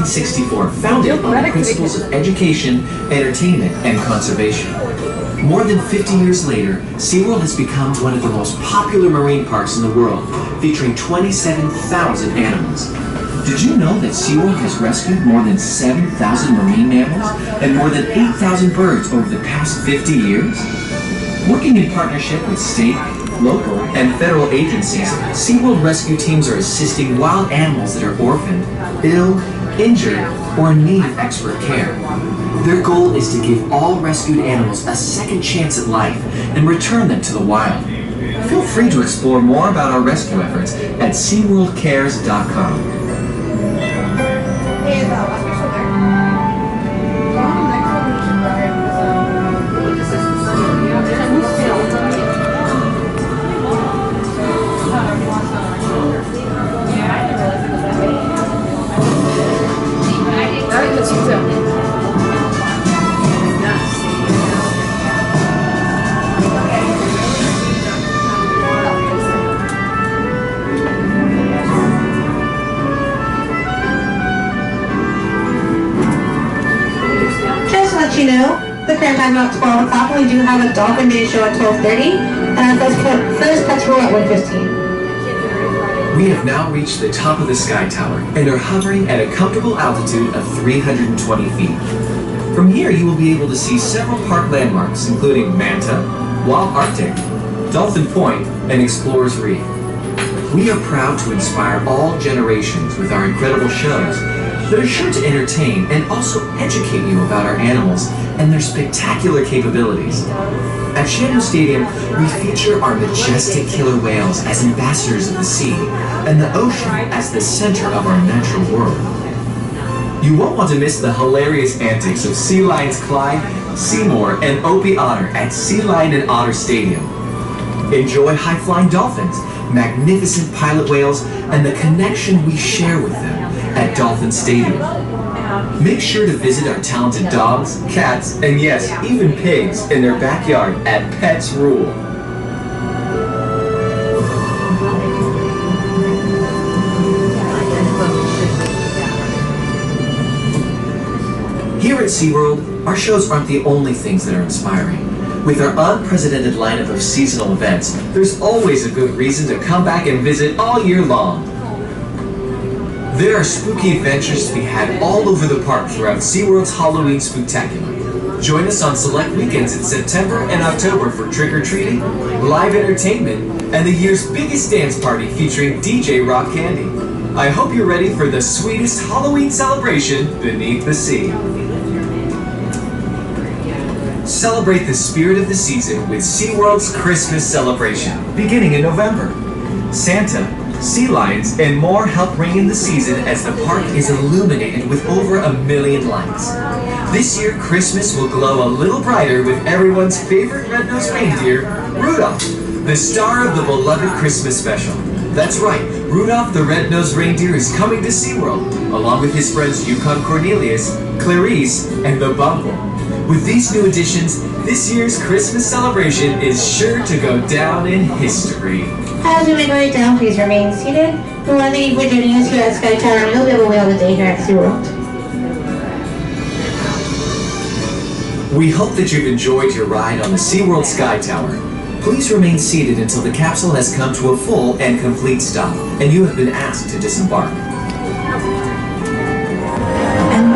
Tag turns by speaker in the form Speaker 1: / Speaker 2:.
Speaker 1: 1964, founded on the principles of education, entertainment, and conservation. More than 50 years later, SeaWorld has become one of the most popular marine parks in the world, featuring 27,000 animals. Did you know that SeaWorld has rescued more than 7,000 marine mammals and more than 8,000 birds over the past 50 years? Working in partnership with state, local, and federal agencies, SeaWorld rescue teams are assisting wild animals that are orphaned, ill, injured, or in need of expert care. Their goal is to give all rescued animals a second chance at life and return them to the wild. Feel free to explore more about our rescue efforts at SeaWorldCares.com.
Speaker 2: You know, the fair time at 12 o'clock, and we do have a dolphin day show at 12:30, and our first pets roll at 1:15.
Speaker 1: We have now reached the top of the Sky Tower and are hovering at a comfortable altitude of 320 feet. From here, you will be able to see several park landmarks, including Manta, Wild Arctic, Dolphin Point, and Explorers Reef. We are proud to inspire all generations with our incredible shows that are sure to entertain and also educate you about our animals and their spectacular capabilities. At Shannon Stadium, we feature our majestic killer whales as ambassadors of the sea and the ocean as the center of our natural world. You won't want to miss the hilarious antics of sea lions Clyde, Seymour, and Opie Otter at Sea Lion and Otter Stadium. Enjoy high-flying dolphins, magnificent pilot whales, and the connection we share with them at Dolphin Stadium. Make sure to visit our talented dogs, cats, and yes, even pigs in their backyard at Pets Rule. Here at SeaWorld, our shows aren't the only things that are inspiring. With our unprecedented lineup of seasonal events, there's always a good reason to come back and visit all year long. There are spooky adventures to be had all over the park throughout SeaWorld's Halloween Spooktacular. Join us on select weekends in September and October for trick-or-treating, live entertainment, and the year's biggest dance party featuring DJ Rock Candy. I hope you're ready for the sweetest Halloween celebration beneath the sea. Celebrate the spirit of the season with SeaWorld's Christmas celebration, beginning in November. Santa, sea lions, and more help ring in the season as the park is illuminated with over 1 million lights. This year, Christmas will glow a little brighter with everyone's favorite red-nosed reindeer, Rudolph, the star of the beloved Christmas special. That's right, Rudolph the red-nosed reindeer is coming to SeaWorld, along with his friends Yukon Cornelius, Clarice, and the Bumble. With these new additions, this year's Christmas celebration is sure to go down in history.
Speaker 2: As we make our way down, please remain seated. We want to thank you for joining us here at Sky Tower, and we'll be able to whale the day here at SeaWorld.
Speaker 1: We hope that you've enjoyed your ride on the SeaWorld Sky Tower. Please remain seated until the capsule has come to a full and complete stop, and you have been asked to disembark.
Speaker 3: And